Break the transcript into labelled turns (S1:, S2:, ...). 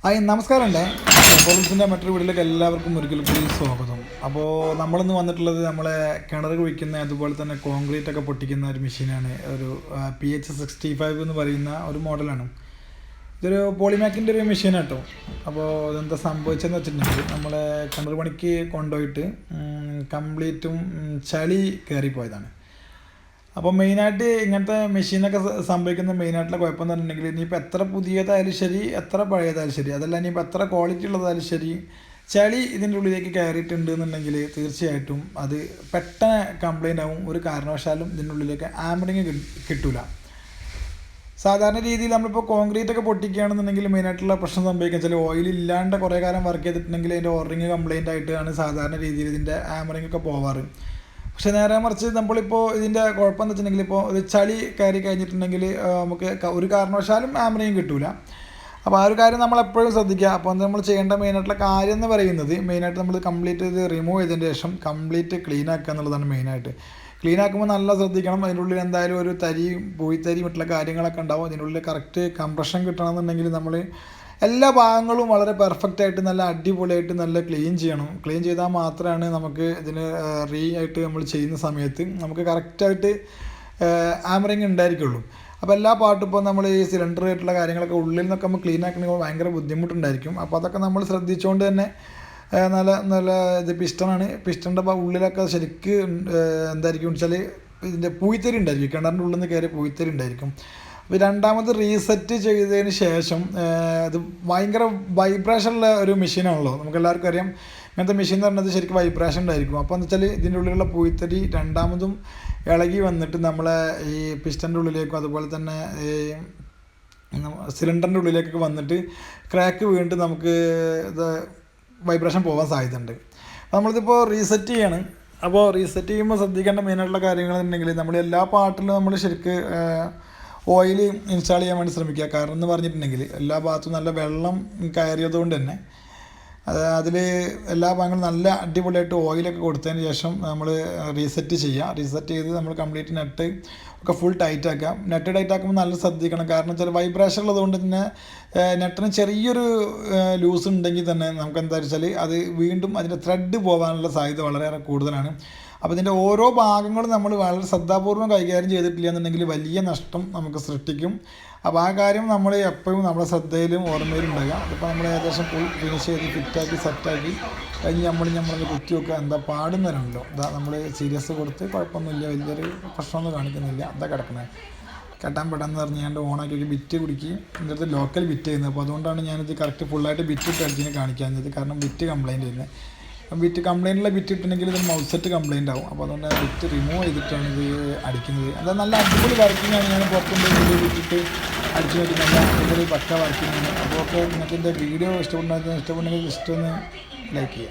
S1: Hi നമസ്കാരമുണ്ടേ. പോളിസിൻ്റെ മറ്റൊരു വീട്ടിലേക്ക് എല്ലാവർക്കും ഒരിക്കൽ കൂടി സ്വാഗതം. അപ്പോൾ നമ്മളിന്ന് വന്നിട്ടുള്ളത് നമ്മളെ കിണർ കുഴിക്കുന്ന അതുപോലെ തന്നെ കോൺക്രീറ്റ് ഒക്കെ പൊട്ടിക്കുന്ന ഒരു മെഷീനാണ്. ഒരു PH65 എന്ന് പറയുന്ന ഒരു മോഡലാണ്. ഇതൊരു പോളിമാക്കിൻ്റെ ഒരു മെഷീൻ കേട്ടോ. അപ്പോൾ ഇതെന്താ സംഭവിച്ചതെന്ന് വെച്ചിട്ടുണ്ടെങ്കിൽ നമ്മളെ കിണർ പണിക്ക് കൊണ്ടുപോയിട്ട് കംപ്ലീറ്റും ചളി കയറിപ്പോയതാണ്. അപ്പോൾ മെയിനായിട്ട് ഇങ്ങനത്തെ മെഷീനൊക്കെ സംഭവിക്കുന്ന മെയിനായിട്ടുള്ള കുഴപ്പം എന്ന് പറഞ്ഞിട്ടുണ്ടെങ്കിൽ ഇനിയിപ്പോൾ എത്ര പുതിയതായാലും ശരി, എത്ര പഴയതായാലും ശരി, അതല്ല ഇനിയിപ്പോൾ എത്ര ക്വാളിറ്റി ഉള്ളതായാലും ശരി, ചളി ഇതിൻ്റെ ഉള്ളിലേക്ക് കയറിയിട്ടുണ്ട് എന്നുണ്ടെങ്കിൽ തീർച്ചയായിട്ടും അത് പെട്ടെന്ന് കംപ്ലൈൻ്റ് ആവും. ഒരു കാരണവശാലും ഇതിൻ്റെ ഉള്ളിലേക്ക് ആംബറിങ് കിട്ടില്ല. സാധാരണ രീതിയിൽ നമ്മളിപ്പോൾ കോൺക്രീറ്റ് ഒക്കെ പൊട്ടിക്കുകയാണെന്നുണ്ടെങ്കിൽ മെയിനായിട്ടുള്ള പ്രശ്നം സംഭവിക്കുക വെച്ചാൽ ഓയിൽ ഇല്ലാണ്ട് കുറേ കാലം വർക്ക് ചെയ്തിട്ടുണ്ടെങ്കിൽ അതിൻ്റെ ഓറിങ് കംപ്ലൈൻ്റ് ആയിട്ടാണ് സാധാരണ രീതിയിൽ ഇതിൻ്റെ ആംബറിങ് ഒക്കെ പോവാറ്. പക്ഷേ നേരെ മറിച്ച് നമ്മളിപ്പോൾ ഇതിൻ്റെ കുഴപ്പമെന്ന് വെച്ചിട്ടുണ്ടെങ്കിൽ ഇപ്പോൾ ഇത് ചളി കയറി കഴിഞ്ഞിട്ടുണ്ടെങ്കിൽ നമുക്ക് ഒരു കാരണവശാലും ആംബറിങ് കിട്ടില്ല. അപ്പോൾ ആ ഒരു കാര്യം നമ്മളെപ്പോഴും ശ്രദ്ധിക്കുക. അപ്പോൾ നമ്മൾ ചെയ്യേണ്ട മെയിനായിട്ടുള്ള കാര്യം എന്ന് പറയുന്നത് മെയിനായിട്ട് നമ്മൾ കംപ്ലീറ്റ് ഇത് റിമൂവ് ചെയ്തതിന് ശേഷം കംപ്ലീറ്റ് ക്ലീൻ ആക്കുക എന്നുള്ളതാണ് മെയിനായിട്ട്. ക്ലീൻ ആക്കുമ്പോൾ നല്ല ശ്രദ്ധിക്കണം. അതിൻ്റെ ഉള്ളിൽ എന്തായാലും ഒരു പൂഴിത്തരി മറ്റുള്ള കാര്യങ്ങളൊക്കെ ഉണ്ടാവും. അതിൻ്റെ ഉള്ളിൽ കറക്റ്റ് കംപ്രഷൻ കിട്ടണമെന്നുണ്ടെങ്കിൽ നമ്മൾ എല്ലാ ഭാഗങ്ങളും വളരെ പെർഫെക്റ്റ് ആയിട്ട് നല്ല അടിപൊളിയായിട്ട് നല്ല ക്ലീൻ ചെയ്യണം. ക്ലീൻ ചെയ്താൽ മാത്രമാണ് നമുക്ക് ഇതിന് ആയിട്ട് നമ്മൾ ചെയ്യുന്ന സമയത്ത് നമുക്ക് കറക്റ്റായിട്ട് ആംബറിങ് ഉണ്ടായിരിക്കുള്ളൂ. അപ്പോൾ എല്ലാ പാട്ടും ഇപ്പോൾ നമ്മൾ ഈ സിലിണ്ടർ ആയിട്ടുള്ള കാര്യങ്ങളൊക്കെ ഉള്ളിൽ നിന്നൊക്കെ നമ്മൾ ക്ലീൻ ആക്കണമെങ്കിൽ ഭയങ്കര ബുദ്ധിമുട്ടുണ്ടായിരിക്കും. അപ്പോൾ അതൊക്കെ നമ്മൾ ശ്രദ്ധിച്ചുകൊണ്ട് തന്നെ നല്ല നല്ല ഇത് പിസ്റ്റണാണ്. പിസ്റ്റണിൻ്റെ ഉള്ളിലൊക്കെ ശരിക്ക് എന്തായിരിക്കും വെച്ചാൽ ഇതിൻ്റെ പൂഴിത്തരി ഉണ്ടായിരിക്കും. കിണറിൻ്റെ ഉള്ളിൽ നിന്ന് കയറിയ പൂഴിത്തരി ഉണ്ടായിരിക്കും. അപ്പോൾ രണ്ടാമത് റീസെറ്റ് ചെയ്തതിന് ശേഷം ഇത് ഭയങ്കര വൈബ്രേഷനുള്ള ഒരു മെഷീനാണല്ലോ. നമുക്കെല്ലാവർക്കും അറിയാം ഇങ്ങനത്തെ മെഷീൻ എന്ന് പറഞ്ഞത് ശരിക്കും വൈബ്രേഷൻ ഉണ്ടായിരിക്കും. അപ്പോൾ എന്ന് വെച്ചാൽ ഇതിൻ്റെ ഉള്ളിലുള്ള പൂഴിത്തരി രണ്ടാമതും ഇളകി വന്നിട്ട് നമ്മളെ ഈ പിസ്റ്റൻ്റെ ഉള്ളിലേക്കും അതുപോലെ തന്നെ ഈ സിലിണ്ടറിൻ്റെ ഉള്ളിലേക്കൊക്കെ വന്നിട്ട് ക്രാക്ക് വീണിട്ട് നമുക്ക് ഇത് വൈബ്രേഷൻ പോകാൻ സാധ്യതയുണ്ട്. അപ്പോൾ നമ്മളിതിപ്പോൾ റീസെറ്റ് ചെയ്യാണ്. അപ്പോൾ റീസെറ്റ് ചെയ്യുമ്പോൾ ശ്രദ്ധിക്കേണ്ട മെയിനായിട്ടുള്ള കാര്യങ്ങളെന്നുണ്ടെങ്കിൽ നമ്മൾ എല്ലാ പാർട്ടിലും നമ്മൾ ശരിക്ക് ഓയിൽ ഇൻസ്റ്റാൾ ചെയ്യാൻ വേണ്ടി ശ്രമിക്കുക. കാരണം എന്ന് പറഞ്ഞിട്ടുണ്ടെങ്കിൽ എല്ലാ ഭാഗത്തും നല്ല വെള്ളം കയറിയതുകൊണ്ട് തന്നെ അതിൽ എല്ലാ ഭാഗങ്ങളും നല്ല അടിപൊളിയായിട്ട് ഓയിലൊക്കെ കൊടുത്തതിന് ശേഷം നമ്മൾ റീസെറ്റ് ചെയ്യുക. റീസെറ്റ് ചെയ്ത് നമ്മൾ കംപ്ലീറ്റ് നെറ്റ് ഒക്കെ ഫുൾ ടൈറ്റ് ആക്കുക. നെറ്റ് ടൈറ്റ് ആക്കുമ്പോൾ നല്ല ശ്രദ്ധിക്കണം. കാരണം വെച്ചാൽ വൈബ്രേഷൻ ഉള്ളതുകൊണ്ട് തന്നെ നെറ്റിന് ചെറിയൊരു ലൂസ് ഉണ്ടെങ്കിൽ തന്നെ നമുക്ക് എന്താ വെച്ചാൽ അത് വീണ്ടും അതിൻ്റെ ത്രെഡ് പോകാനുള്ള സാധ്യത വളരെയേറെ കൂടുതലാണ്. അപ്പോൾ ഇതിൻ്റെ ഓരോ ഭാഗങ്ങളും നമ്മൾ വളരെ ശ്രദ്ധാപൂർവ്വം കൈകാര്യം ചെയ്തിട്ടില്ല എന്നുണ്ടെങ്കിൽ വലിയ നഷ്ടം നമുക്ക് സൃഷ്ടിക്കും. അപ്പോൾ ആ കാര്യം നമ്മൾ എപ്പോഴും നമ്മുടെ ശ്രദ്ധയിലും ഓർമ്മയിലും ഉണ്ടാകുക. അതിപ്പോൾ നമ്മൾ ഏകദേശം ഫുൾ ഫിനിഷ് ചെയ്ത് ഫിറ്റാക്കി സെറ്റാക്കി കഴിഞ്ഞ് നമ്മളൊന്ന് കുത്തി വെക്കുക. എന്താ പാടുന്നവരുണ്ടല്ലോ, ഇതാ നമ്മൾ സീരിയസ് കൊടുത്ത് കുഴപ്പമൊന്നുമില്ല, വലിയൊരു പ്രശ്നമൊന്നും കാണിക്കുന്നില്ല, എന്താ കിടക്കണേ കെട്ടാൻ പെട്ടെന്ന് പറഞ്ഞാണ്ട് ഓണാക്കി ബിറ്റ് കുടിക്കുകയും എൻ്റെ അടുത്ത് ലോക്കൽ ബിറ്റ് ചെയ്യുന്നത്. അപ്പോൾ അതുകൊണ്ടാണ് ഞാനിത് കറക്റ്റ് ഫുള്ളായിട്ട് ബിറ്റ് ഇട്ട് അടിച്ചിന് കാണിക്കാഞ്ഞത്. കാരണം ബിറ്റ് കംപ്ലയിൻ്റ് ചെയ്യുന്നത്. ബിറ്റ് കംപ്ലയിൻറ്റുള്ള ബിറ്റ് ഇട്ടുണ്ടെങ്കിൽ ഇത് മൗത്ത് സെറ്റ് കംപ്ലയിൻ്റ് ആവും. അപ്പോൾ അതുകൊണ്ട് ബിറ്റ് റിമൂവ് ചെയ്തിട്ടാണ് ഇത് അടിക്കുന്നത്. അത് നല്ല അടിപൊളി വർക്കിങ്ങാണ്. ഞാൻ പുറത്തുകൊണ്ട് വീഡിയോ വിട്ടിട്ട് അടിച്ചു നോക്കി നല്ല അടിപൊളി പക്ക വർക്കിങ്ങാണ്. അപ്പോൾ ഒക്കെ നിങ്ങൾക്ക് എൻ്റെ വീഡിയോ ഇഷ്ടപ്പെടുന്നെങ്കിൽ ജസ്റ്റ് ഒന്ന് ലൈക്ക് ചെയ്യുക.